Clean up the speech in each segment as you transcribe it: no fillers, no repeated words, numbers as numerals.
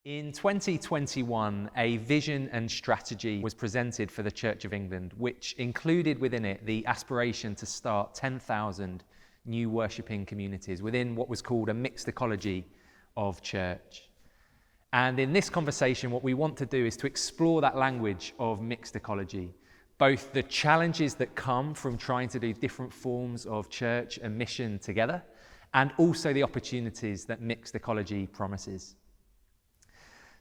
In 2021, a vision and strategy was presented for the Church of England, which included within it the aspiration to start 10,000 new worshipping communities within what was called a mixed ecology of church. And in this conversation, what we want to do is to explore that language of mixed ecology, both the challenges that come from trying to do different forms of church and mission together, and also the opportunities that mixed ecology promises.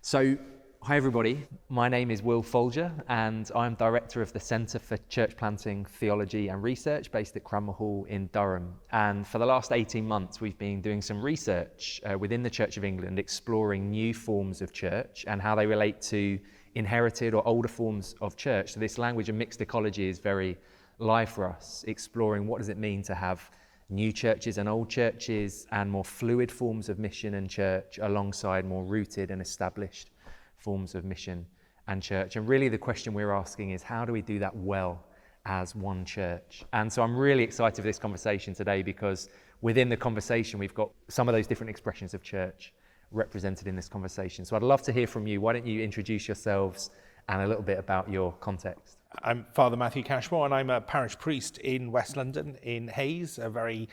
So, hi everybody, my name is Will Folger and I'm Director of the Centre for Church Planting, Theology and Research based at Cranmer Hall in Durham. And for the last 18 months we've been doing some research within the Church of England, exploring new forms of church and how they relate to inherited or older forms of church. So this language of mixed ecology is very live for us, exploring what does it mean to have new churches and old churches and more fluid forms of mission and church alongside more rooted and established forms of mission and church. And really the question we're asking is, how do we do that well as one church? And so I'm really excited for this conversation today because within the conversation we've got some of those different expressions of church represented in this conversation. So I'd love to hear from you. Why don't you introduce yourselves and a little bit about your context? I'm Father Matthew Cashmore and I'm a parish priest in West London in Hayes, a very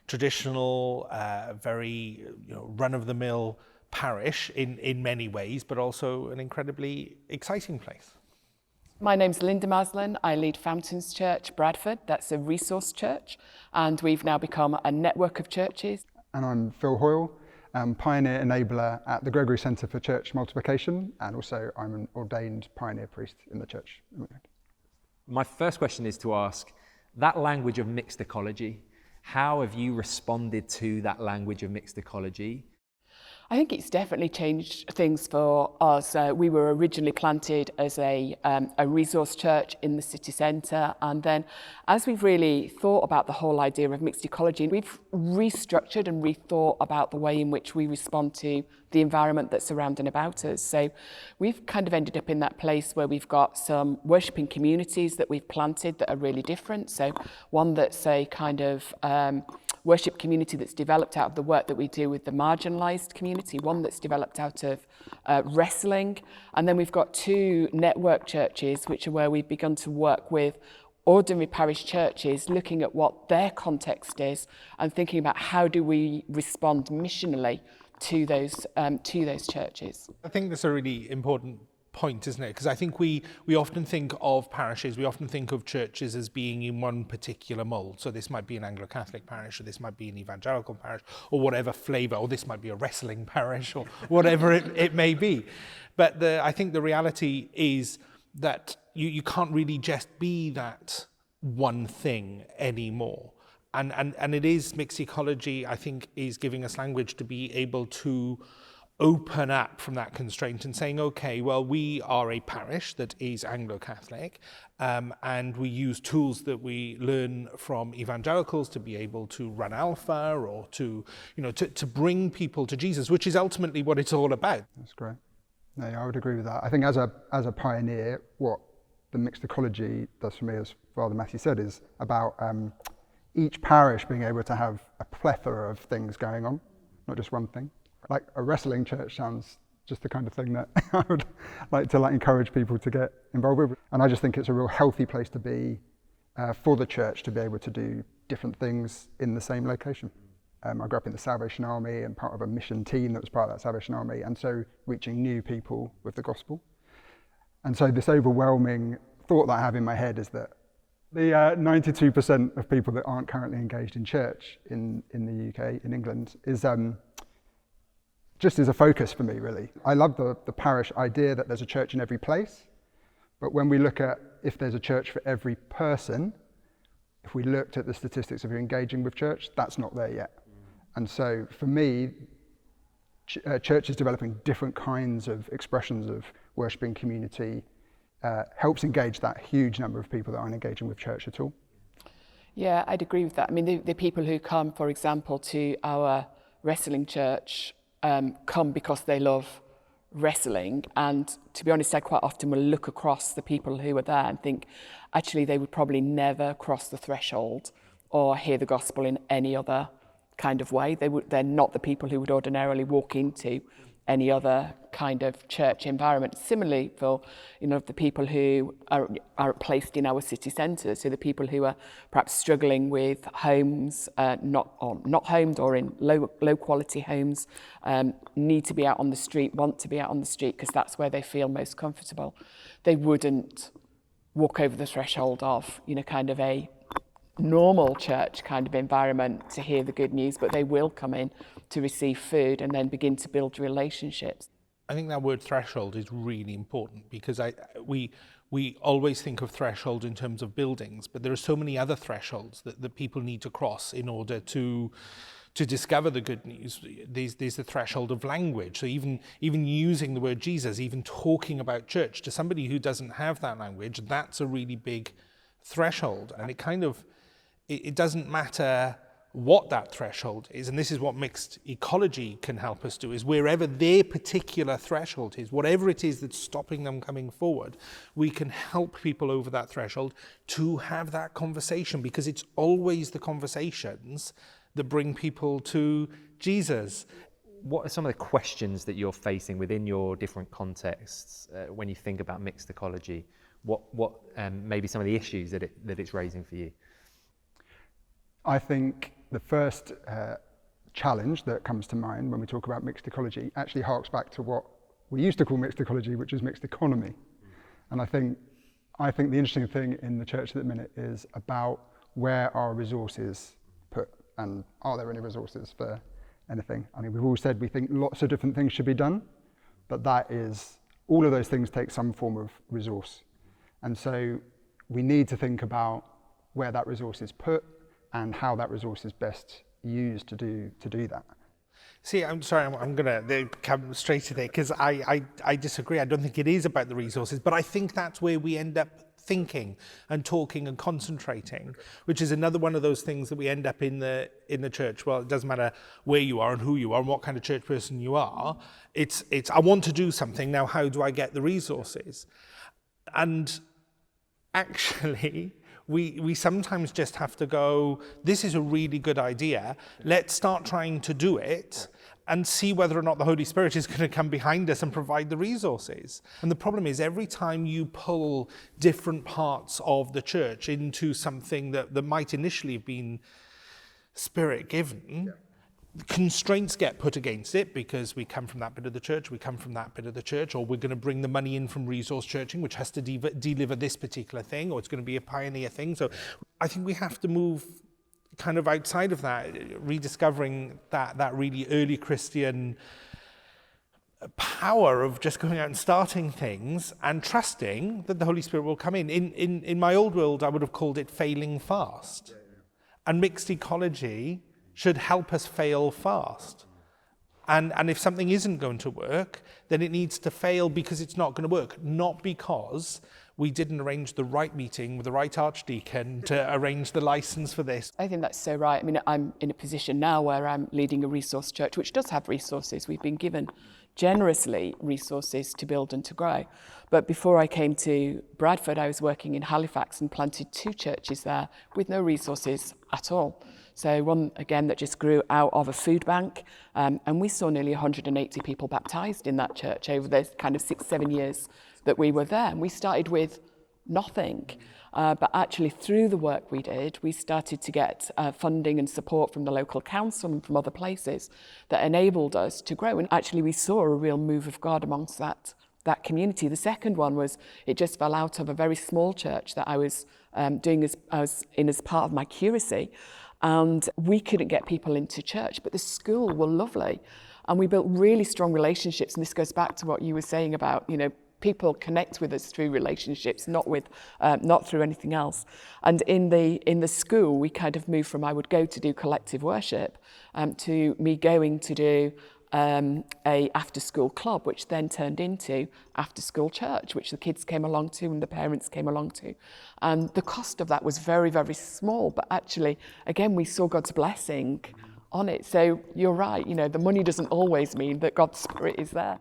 traditional, very run-of-the-mill parish in many ways, but also an incredibly exciting place. My name's Linda Maslin. I lead Fountains Church, Bradford. That's a resource church, and we've now become a network of churches. And I'm Phil Hoyle, Pioneer Enabler at the Gregory Centre for Church Multiplication, and also I'm an ordained pioneer priest in the church. My first question is to ask, that language of mixed ecology, how have you responded to that language of mixed ecology? I think it's definitely changed things for us. We were originally planted as a resource church in the city centre, and then as we've really thought about the whole idea of mixed ecology, we've restructured and rethought about the way in which we respond to the environment that's around and about us. So we've kind of ended up in that place where we've got some worshipping communities that we've planted that are really different. So one that's a kind of worship community that's developed out of the work that we do with the marginalised community, one that's developed out of wrestling, and then we've got two network churches which are where we've begun to work with ordinary parish churches, looking at what their context is and thinking about how do we respond missionally to those churches. I think that's a really important point, isn't it? Because I think we often think of parishes, we often think of churches as being in one particular mould. So this might be an Anglo-Catholic parish, or this might be an evangelical parish, or whatever flavour, or this might be a wrestling parish, or whatever it may be. But I think the reality is that you can't really just be that one thing anymore. And it is mixed ecology, I think, is giving us language to be able to open up from that constraint and saying, okay, well, we are a parish that is Anglo-Catholic, and we use tools that we learn from evangelicals to be able to run Alpha or to bring people to Jesus, which is ultimately what it's all about. That's great. No, I would agree with that. I think as a pioneer, what the mixed ecology does for me, as Father Matthew said, is about each parish being able to have a plethora of things going on, not just one thing. Like a wrestling church sounds just the kind of thing that I would like to encourage people to get involved with. And I just think it's a real healthy place to be for the church to be able to do different things in the same location. I grew up in the Salvation Army and part of a mission team that was part of that Salvation Army, and so reaching new people with the gospel. And so this overwhelming thought that I have in my head is that the 92% of people that aren't currently engaged in church in the UK, in England, is just is a focus for me, really. I love the parish idea that there's a church in every place, but when we look at if there's a church for every person, if we looked at the statistics of who are engaging with church, that's not there yet. And so for me, churches developing different kinds of expressions of worshipping community helps engage that huge number of people that aren't engaging with church at all. Yeah, I'd agree with that. I mean, the people who come, for example, to our wrestling church come because they love wrestling, and to be honest, I quite often will look across the people who are there and think actually they would probably never cross the threshold or hear the gospel in any other kind of way. They're not the people who would ordinarily walk into any other kind of church environment. Similarly for, the people who are placed in our city centre, so the people who are perhaps struggling with homes, not homed or in low quality homes, need to be out on the street, want to be out on the street because that's where they feel most comfortable. They wouldn't walk over the threshold of, kind of a normal church kind of environment to hear the good news, but they will come in to receive food and then begin to build relationships. I think that word threshold is really important because we always think of threshold in terms of buildings, but there are so many other thresholds that people need to cross in order to discover the good news. There's the threshold of language. So even using the word Jesus, even talking about church to somebody who doesn't have that language, that's a really big threshold. And it doesn't matter what that threshold is, and this is what mixed ecology can help us do, is wherever their particular threshold is, whatever it is that's stopping them coming forward, we can help people over that threshold to have that conversation, because it's always the conversations that bring people to Jesus. What are some of the questions that you're facing within your different contexts when you think about mixed ecology? What maybe some of the issues that it's raising for you? I think the first challenge that comes to mind when we talk about mixed ecology actually harks back to what we used to call mixed ecology, which is mixed economy. And I think the interesting thing in the church at the minute is about where are resources put, and are there any resources for anything? I mean, we've all said we think lots of different things should be done, but all of those things take some form of resource. And so we need to think about where that resource is put and how that resource is best used to do that. See, I'm sorry, I'm going to come straight to there because I disagree. I don't think it is about the resources, but I think that's where we end up thinking and talking and concentrating, which is another one of those things that we end up in the church. Well, it doesn't matter where you are and who you are and what kind of church person you are. It's I want to do something, now how do I get the resources? And actually, we sometimes just have to go, this is a really good idea, let's start trying to do it and see whether or not the Holy Spirit is going to come behind us and provide the resources. And the problem is, every time you pull different parts of the church into something that might initially have been Spirit-given, constraints get put against it because we come from that bit of the church, or we're going to bring the money in from resource churching, which has to deliver this particular thing, or it's going to be a pioneer thing. So I think we have to move kind of outside of that, rediscovering that really early Christian power of just going out and starting things and trusting that the Holy Spirit will come in. In my old world, I would have called it failing fast. And mixed ecology should help us fail fast. And if something isn't going to work, then it needs to fail because it's not going to work, not because we didn't arrange the right meeting with the right archdeacon to arrange the license for this. I think that's so right. I mean, I'm in a position now where I'm leading a resource church, which does have resources. We've been given generously resources to build and to grow. But before I came to Bradford, I was working in Halifax and planted 2 churches there with no resources at all. So one, again, that just grew out of a food bank. And we saw nearly 180 people baptised in that church over the kind of 6-7 years that we were there. And we started with nothing. But actually, through the work we did, we started to get funding and support from the local council and from other places that enabled us to grow. And actually, we saw a real move of God amongst that community. The second one was, it just fell out of a very small church that I was doing as part of my curacy. And we couldn't get people into church, but the school were lovely. And we built really strong relationships. And this goes back to what you were saying about, people connect with us through relationships, not through anything else. And in the school, we kind of moved from, I would go to do collective worship to me going to do a after-school club, which then turned into after-school church, which the kids came along to and the parents came along to. And the cost of that was very, very small, but actually, again, we saw God's blessing on it. So you're right, the money doesn't always mean that God's Spirit is there.